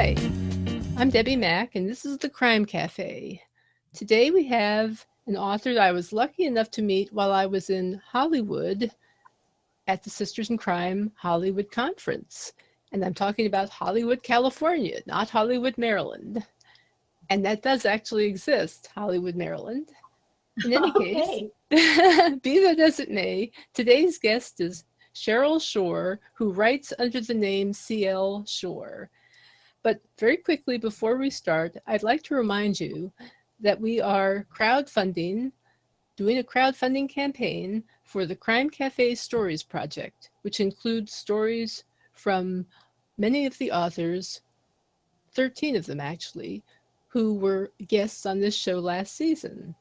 Hi, I'm Debbie Mack, and this is the Crime Cafe. Today we have an author that I was lucky enough to meet while I was in Hollywood at the Sisters in Crime Hollywood Conference. And I'm talking about Hollywood, California, not Hollywood, Maryland. And that does actually exist, Hollywood, Maryland. In any case, be that as it may, today's guest is Cheryl Shore, who writes under the name C.L. Shore. But very quickly before we start, I'd like to remind you that we are doing a crowdfunding campaign for the Crime Cafe Stories Project, which includes stories from many of the authors, 13 of them actually, who were guests on this show last season.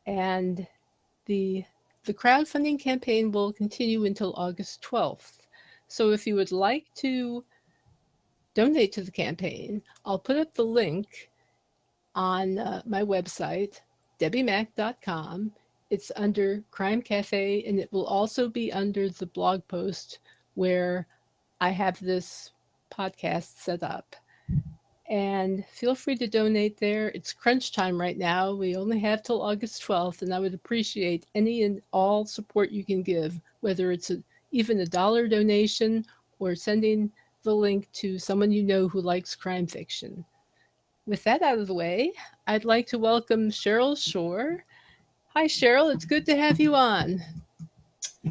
And the crowdfunding campaign will continue until August 12th. So if you would like to donate to the campaign, I'll put up the link on my website, debbiemack.com. It's under Crime Cafe, and it will also be under the blog post where I have this podcast set up. And feel free to donate there. It's crunch time right now. We only have till August 12th, and I would appreciate any and all support you can give, whether it's even a $1 donation or sending the link to someone you know who likes crime fiction. With that out of the way, I'd like to welcome Cheryl Shore. Hi, Cheryl. It's good to have you on.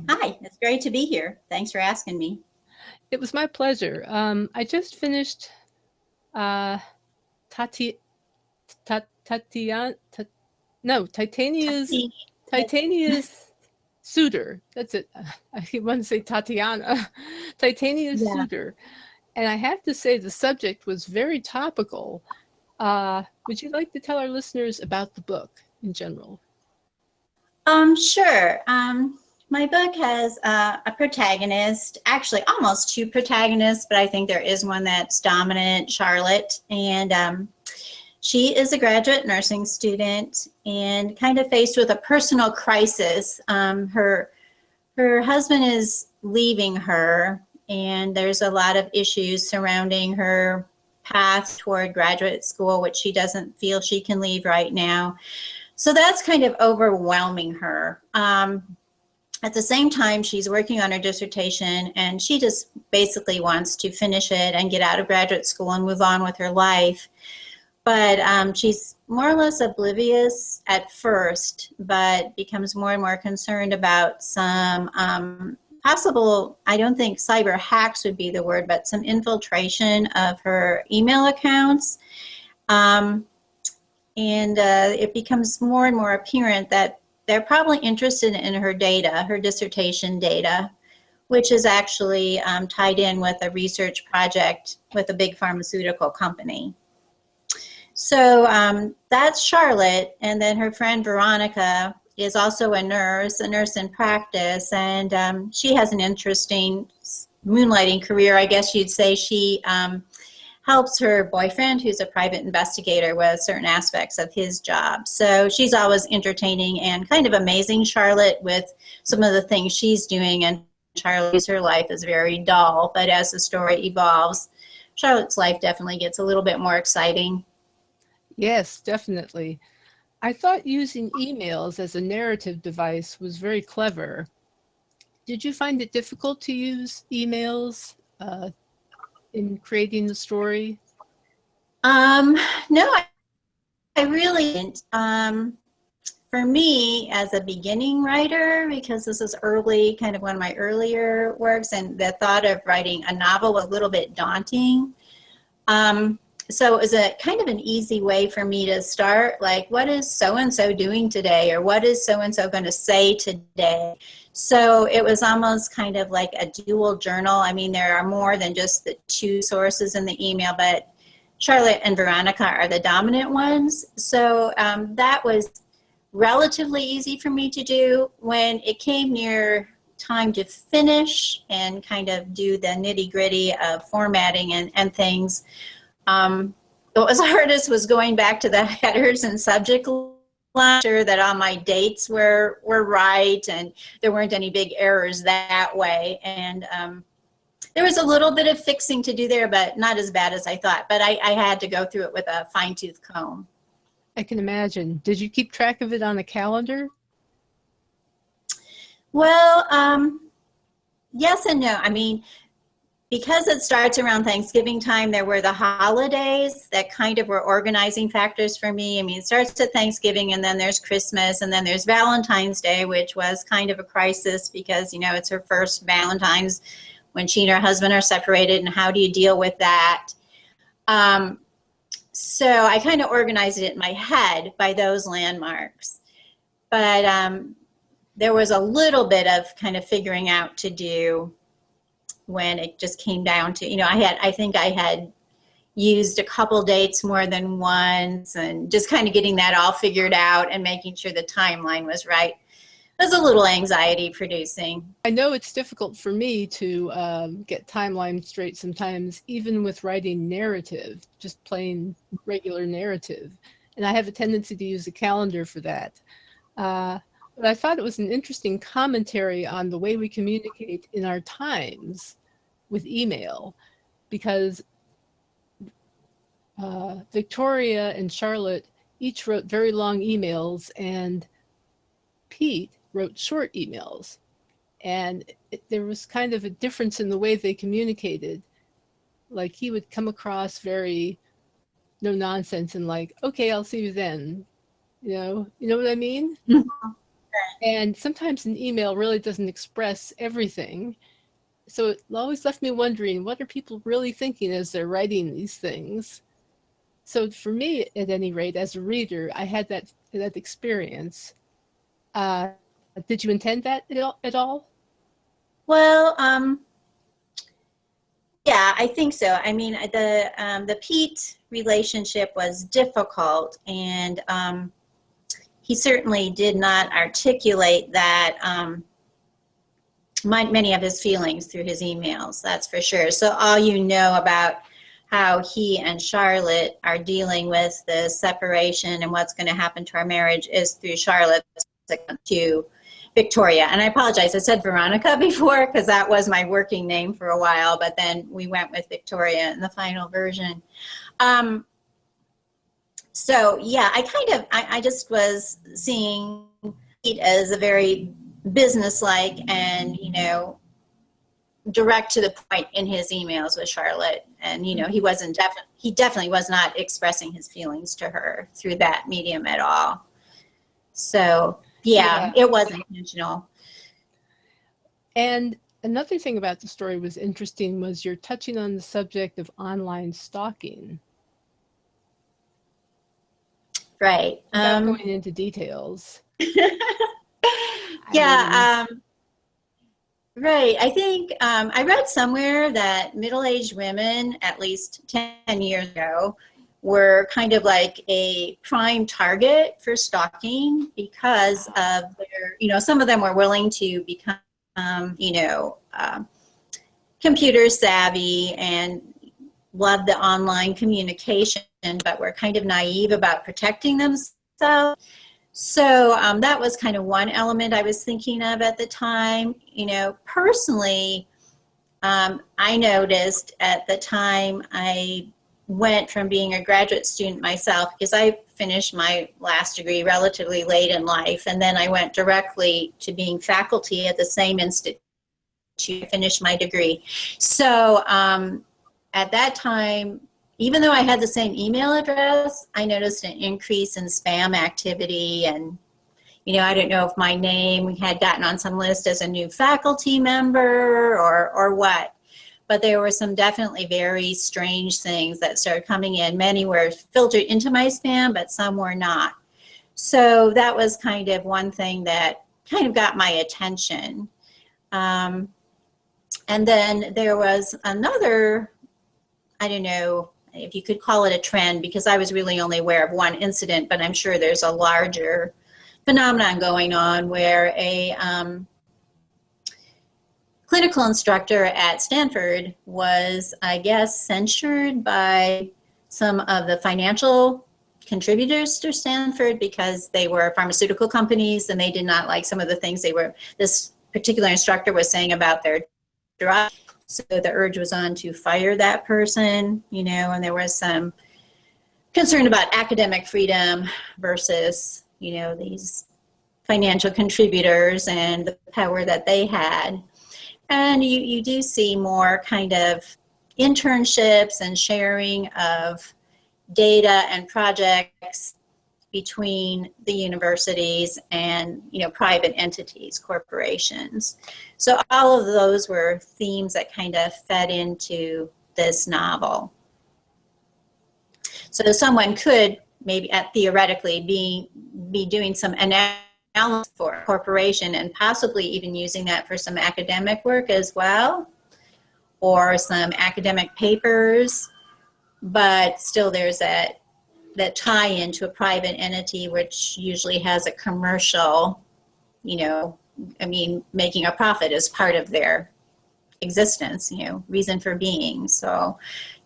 Hi, it's great to be here. Thanks for asking me. It was my pleasure. I just finished Titania's Suitor. That's it. I want to say Tatiana. Titania's Suitor. And I have to say the subject was very topical. Would you like to tell our listeners about the book in general? Sure. My book has a protagonist, actually almost two protagonists, but I think there is one that's dominant, Charlotte. And she is a graduate nursing student and kind of faced with a personal crisis. Her husband is leaving her, and there's a lot of issues surrounding her path toward graduate school, which she doesn't feel she can leave right now. So that's kind of overwhelming her. At the same time, she's working on her dissertation, and she just basically wants to finish it and get out of graduate school and move on with her life. But she's more or less oblivious at first, but becomes more and more concerned about some possible, I don't think cyber hacks would be the word, but some infiltration of her email accounts. And it becomes more and more apparent that they're probably interested in her data, her dissertation data, which is actually tied in with a research project with a big pharmaceutical company. So that's Charlotte, and then her friend Veronica is also a nurse in practice, and she has an interesting moonlighting career, I guess you'd say. She helps her boyfriend, who's a private investigator, with certain aspects of his job. So she's always entertaining and kind of amazing Charlotte with some of the things she's doing, and Charlotte's her life is very dull, but as the story evolves, Charlotte's life definitely gets a little bit more exciting. Yes, definitely. I thought using emails as a narrative device was very clever. Did you find it difficult to use emails in creating the story? No, I really didn't. For me, as a beginning writer, because this is early, kind of one of my earlier works, and the thought of writing a novel was a little bit daunting. So it was a kind of an easy way for me to start, like, what is so-and-so doing today? Or what is so-and-so going to say today? So it was almost kind of like a dual journal. I mean, there are more than just the two sources in the email, but Charlotte and Veronica are the dominant ones. So that was relatively easy for me to do. When it came near time to finish and kind of do the nitty-gritty of formatting and things, what was hardest was going back to the headers and subject line, sure that all my dates were right and there weren't any big errors that way. And there was a little bit of fixing to do there, but not as bad as I thought. But I had to go through it with a fine-tooth comb. I can imagine. Did you keep track of it on a calendar? Well, yes and no. I mean, because it starts around Thanksgiving time, there were the holidays that kind of were organizing factors for me. I mean, it starts at Thanksgiving, and then there's Christmas, and then there's Valentine's Day, which was kind of a crisis because, you know, it's her first Valentine's when she and her husband are separated, and how do you deal with that? So I kind of organized it in my head by those landmarks. But there was a little bit of kind of figuring out to do when it just came down to, you know, I think I had used a couple dates more than once, and just kind of getting that all figured out and making sure the timeline was right. It was a little anxiety producing. I know it's difficult for me to get timelines straight sometimes, even with writing narrative, just plain regular narrative. And I have a tendency to use a calendar for that. But I thought it was an interesting commentary on the way we communicate in our times with email, because Victoria and Charlotte each wrote very long emails, and Pete wrote short emails. And there was kind of a difference in the way they communicated. Like, he would come across very no nonsense and like, okay, I'll see you then. You know what I mean? Mm-hmm. And sometimes an email really doesn't express everything. So it always left me wondering, what are people really thinking as they're writing these things? So for me, at any rate, as a reader, I had that experience. Did you intend that at all? Well, yeah, I think so. I mean, the Pete relationship was difficult, and he certainly did not articulate that many of his feelings through his emails, that's for sure. So all you know about how he and Charlotte are dealing with the separation and what's going to happen to our marriage is through Charlotte's account to Victoria. And I apologize, I said Veronica before because that was my working name for a while, but then we went with Victoria in the final version. So yeah, I just was seeing Pete as a very businesslike and, you know, direct to the point in his emails with Charlotte. And, you know, he definitely was not expressing his feelings to her through that medium at all. So yeah, it was intentional. And another thing about the story was interesting was you're touching on the subject of online stalking. Right. Without going into details. Yeah. Right. I think I read somewhere that middle-aged women, at least 10 years ago, were kind of like a prime target for stalking because of their, you know, some of them were willing to become, you know, computer savvy and love the online communication, but were kind of naive about protecting themselves. So that was kind of one element I was thinking of at the time. You know, personally, I noticed at the time I went from being a graduate student myself, because I finished my last degree relatively late in life, and then I went directly to being faculty at the same institute to finish my degree. So at that time, even though I had the same email address, I noticed an increase in spam activity. And, you know, I don't know if my name had gotten on some list as a new faculty member or what, but there were some definitely very strange things that started coming in. Many were filtered into my spam, but some were not. So that was kind of one thing that kind of got my attention. And then there was another, I don't know if you could call it a trend, because I was really only aware of one incident, but I'm sure there's a larger phenomenon going on where a clinical instructor at Stanford was, I guess, censured by some of the financial contributors to Stanford because they were pharmaceutical companies and they did not like some of the things this particular instructor was saying about their drug. So the urge was on to fire that person, and there was some concern about academic freedom versus, these financial contributors and the power that they had. And you do see more kind of internships and sharing of data and projects between the universities and private entities, corporations. So all of those were themes that kind of fed into this novel. So someone could maybe theoretically be doing some analysis for a corporation and possibly even using that for some academic work as well, or some academic papers, but still there's that tie into a private entity, which usually has a commercial, making a profit as part of their existence, reason for being. So,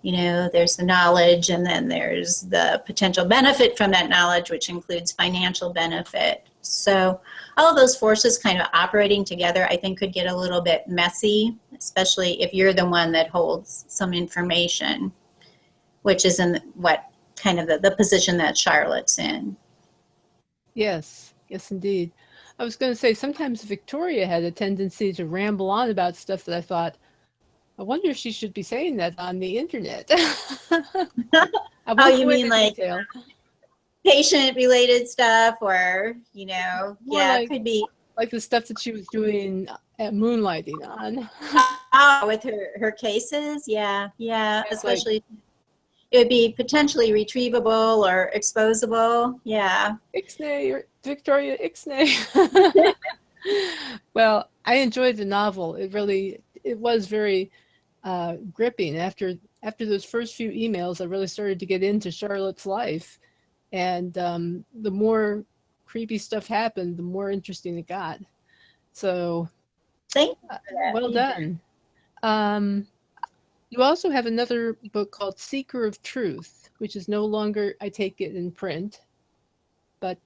there's the knowledge, and then there's the potential benefit from that knowledge, which includes financial benefit. So all of those forces kind of operating together, I think, could get a little bit messy, especially if you're the one that holds some information, which is in what kind of the position that Charlotte's in. Yes, indeed. I was going to say, sometimes Victoria had a tendency to ramble on about stuff that I thought, I wonder if she should be saying that on the internet. I won't you go mean into like detail. Patient-related stuff, or, More could be. like the stuff that she was doing at moonlighting on. With her cases, yeah, It's especially. Like, it would be potentially retrievable or exposable. Yeah. Ixnay, or Victoria Ixnay. Well, I enjoyed the novel. It was very gripping. After those first few emails, I really started to get into Charlotte's life. And the more creepy stuff happened, the more interesting it got. So, Thank you for that. Well done. You also have another book called Seeker of Truth, which is no longer, I take it, in print. But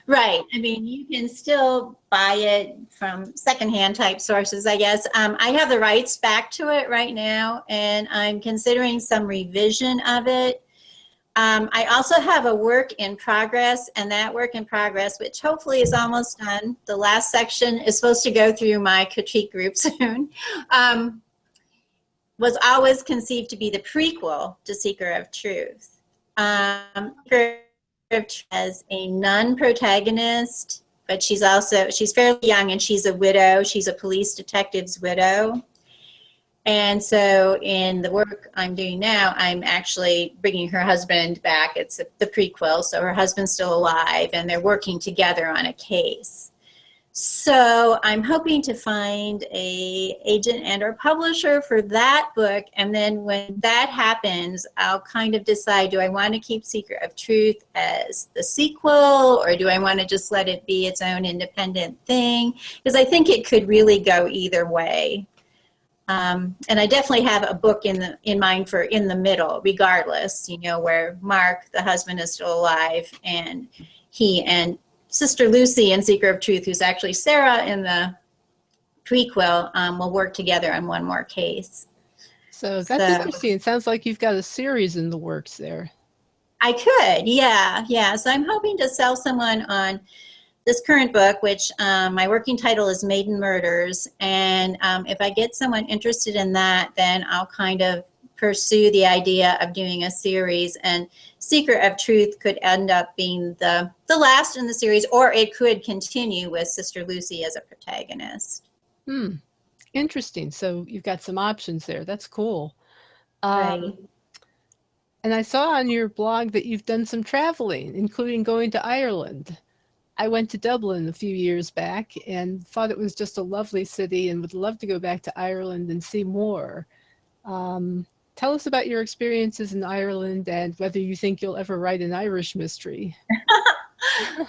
right. You can still buy it from secondhand type sources, I guess. I have the rights back to it right now, and I'm considering some revision of it. I also have a work in progress, and that work in progress, which hopefully is almost done, the last section is supposed to go through my critique group soon, was always conceived to be the prequel to Seeker of Truth. Seeker of Truth has a nun protagonist, but she's fairly young, and she's a widow. She's a police detective's widow. And so in the work I'm doing now, I'm actually bringing her husband back. It's the prequel, so her husband's still alive, and they're working together on a case. So I'm hoping to find an agent and or publisher for that book, and then when that happens, I'll kind of decide, do I want to keep Secret of Truth as the sequel, or do I want to just let it be its own independent thing? Because I think it could really go either way. And I definitely have a book in mind for in the middle, regardless, where Mark, the husband, is still alive, and he and Sister Lucy in Seeker of Truth, who's actually Sarah in the prequel, will work together on one more case. So that's interesting. It sounds like you've got a series in the works there. I could, yeah. So I'm hoping to sell someone on this current book, which my working title is Maiden Murders, and if I get someone interested in that, then I'll kind of pursue the idea of doing a series, and Secret of Truth could end up being the last in the series, or it could continue with Sister Lucy as a protagonist. Interesting. So you've got some options there. That's cool. Right. And I saw on your blog that you've done some traveling, including going to Ireland. I went to Dublin a few years back and thought it was just a lovely city and would love to go back to Ireland and see more. Tell us about your experiences in Ireland and whether you think you'll ever write an Irish mystery.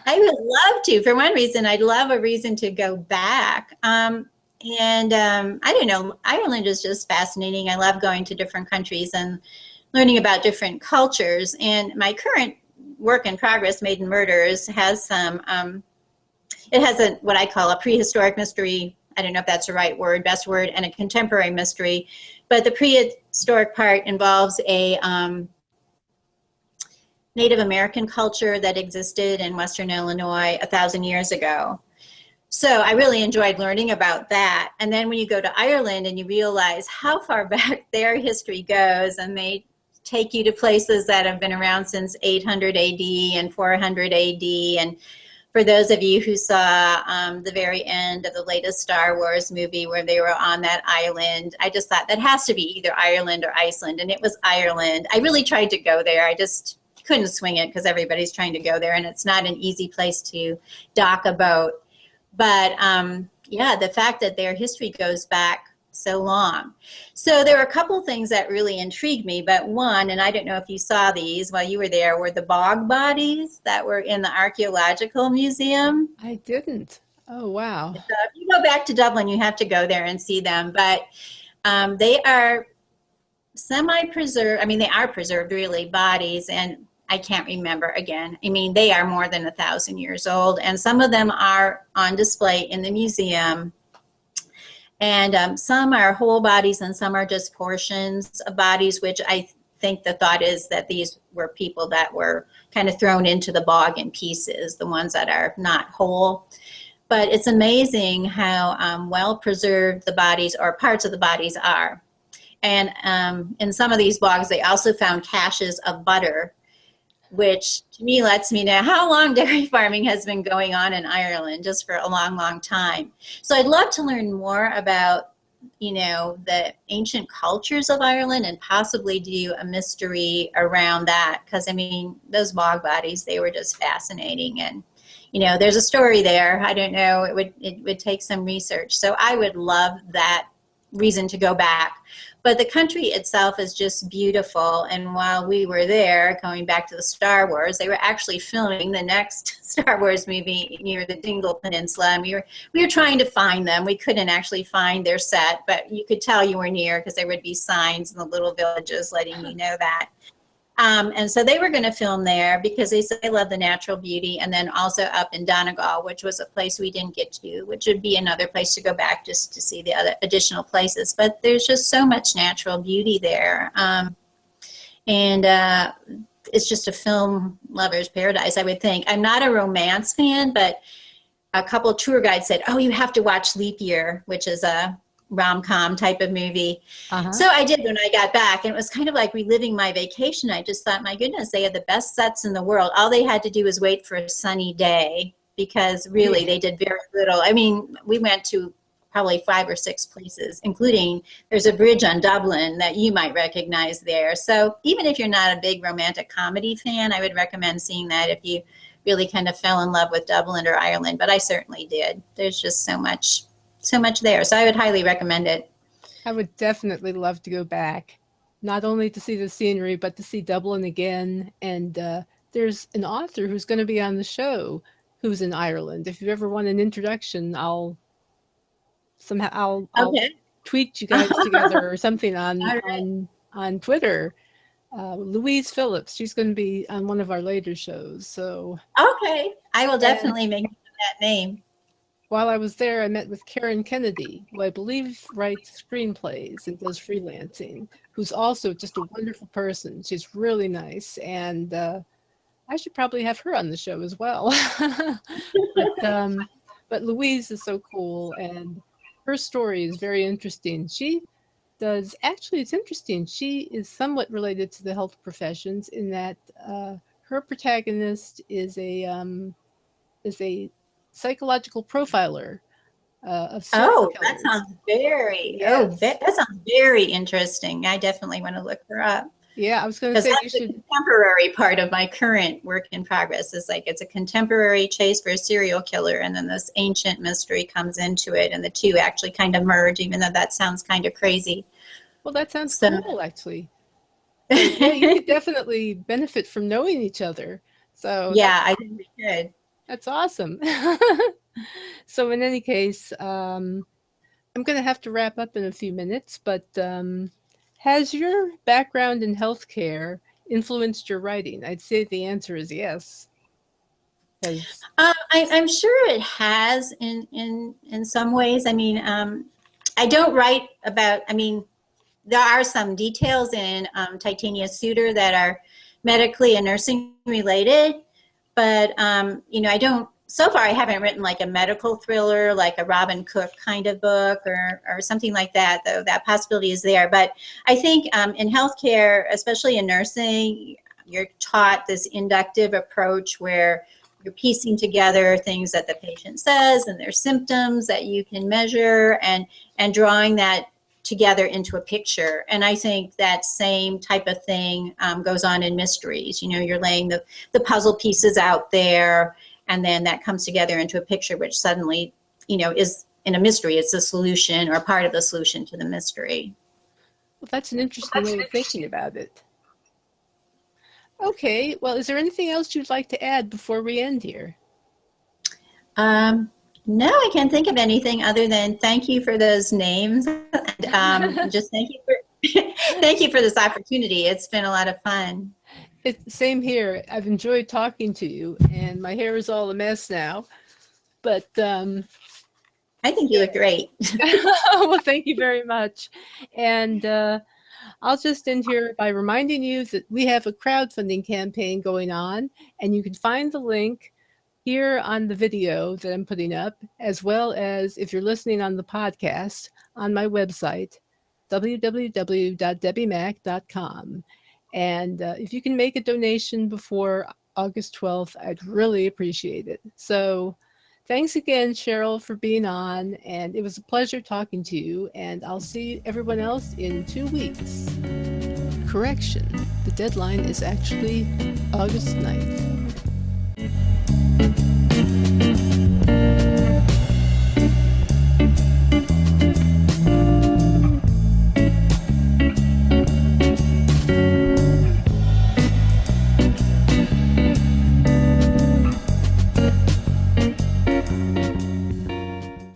I would love to. For one reason, I'd love a reason to go back. I don't know, Ireland is just fascinating. I love going to different countries and learning about different cultures. And my current work in progress, Maiden Murders, has some, it has what I call a prehistoric mystery I don't know if that's the right word, best word, and a contemporary mystery. But the prehistoric part involves a Native American culture that existed in Western Illinois 1,000 years ago. So I really enjoyed learning about that. And then when you go to Ireland and you realize how far back their history goes, and they take you to places that have been around since 800 AD and 400 AD. And for those of you who saw the very end of the latest Star Wars movie where they were on that island, I just thought that has to be either Ireland or Iceland. And it was Ireland. I really tried to go there. I just couldn't swing it because everybody's trying to go there. And it's not an easy place to dock a boat. But yeah, the fact that their history goes back so long. So there were a couple things that really intrigued me, but one, and I don't know if you saw these while you were there, were the bog bodies that were in the Archaeological Museum. I didn't. Oh, wow. So if you go back to Dublin, you have to go there and see them. But they are semi-preserved. I mean, they are preserved, really, bodies, and I can't remember again. I mean, they are more than 1,000 years old, and some of them are on display in the museum. And some are whole bodies and some are just portions of bodies, which I think the thought is that these were people that were kind of thrown into the bog in pieces, the ones that are not whole. But it's amazing how well preserved the bodies or parts of the bodies are. And in some of these bogs, they also found caches of butter, which to me lets me know how long dairy farming has been going on in Ireland, just for a long, long time. So I'd love to learn more about, you know, the ancient cultures of Ireland and possibly do a mystery around that. Because, I mean, those bog bodies, they were just fascinating. And, you know, there's a story there. I don't know, it would take some research. So I would love that reason to go back. But the country itself is just beautiful. And while we were there, going back to the Star Wars, they were actually filming the next Star Wars movie near the Dingle Peninsula. And we were trying to find them. We couldn't actually find their set, but you could tell you were near because there would be signs in the little villages letting you know that. And so they were going to film there because they said they love the natural beauty, and then also up in Donegal, which was a place we didn't get to, which would be another place to go back just to see the other additional places. But there's just so much natural beauty there. And it's just a film lover's paradise, I would think. I'm not a romance fan, but a couple of tour guides said, oh, you have to watch Leap Year, which is a rom-com type of movie. So I did when I got back, and it was kind of like reliving my vacation. I just thought, my goodness, they had the best sets in the world. All they had to do was wait for a sunny day, because really they did very little. I mean, we went to probably 5 or 6 places, including there's a bridge on Dublin that you might recognize there. So even if you're not a big romantic comedy fan, I would recommend seeing that if you really kind of fell in love with Dublin or Ireland. But I certainly did. There's just so much there. So I would highly recommend it. I would definitely love to go back, not only to see the scenery, but to see Dublin again. And there's an author who's going to be on the show who's in Ireland. If you ever want an introduction, I'll Okay. tweet you guys together or something on Right. on Twitter. Louise Phillips, she's going to be on one of our later shows. So Okay. I will and definitely make that name. while I was there, I met with Karen Kennedy, who I believe writes screenplays and does freelancing, who's also just a wonderful person. She's really nice, and I should probably have her on the show as well. But Louise is so cool, and her story is very interesting. She does actually, it's interesting. She is somewhat related to the health professions in that her protagonist is a psychological profiler of serial Oh, that killers. sounds very, Yes. that sounds very interesting. I definitely want to look her up. Yeah, I was going to Because say you that's the should. contemporary part of my current work in progress. Is like it's a contemporary chase for a serial killer, and then this ancient mystery comes into it, and the two actually kind of merge, even though that sounds kind of crazy. Well, that sounds So, cool, actually. So yeah, you could definitely benefit from knowing each other. So yeah, I think we could. that's awesome. So in any case, I'm going to have to wrap up in a few minutes, but has your background in healthcare influenced your writing? I'd say the answer is yes. Because I'm sure it has in some ways. I mean, I don't write about. I mean, there are some details in Titania Suitor that are medically and nursing related, but I don't. So far, I haven't written like a medical thriller, like a Robin Cook kind of book, or something like that. Though that possibility is there, but I think in healthcare, especially in nursing, you're taught this inductive approach where you're piecing together things that the patient says and their symptoms that you can measure, and drawing that together into a picture. And I think that same type of thing goes on in mysteries. You're laying the puzzle pieces out there, and then that comes together into a picture, which suddenly, is in a mystery. It's a solution or part of the solution to the mystery. Well, that's an interesting way of thinking about it. Okay, well, is there anything else you'd like to add before we end here? No, I can't think of anything other than thank you for those names, and just thank you for thank you for this opportunity. It's been a lot of fun. Same here. I've enjoyed talking to you, and my hair is all a mess now. But I think you look great. well, thank you very much. And I'll just end here by reminding you that we have a crowdfunding campaign going on, and you can find the link here on the video that I'm putting up, as well as if you're listening on the podcast on my website, www.debbiemack.com. And if you can make a donation before August 12th, I'd really appreciate it. So thanks again, Cheryl, for being on. And it was a pleasure talking to you. And I'll see everyone else in 2 weeks. Correction, the deadline is actually August 9th.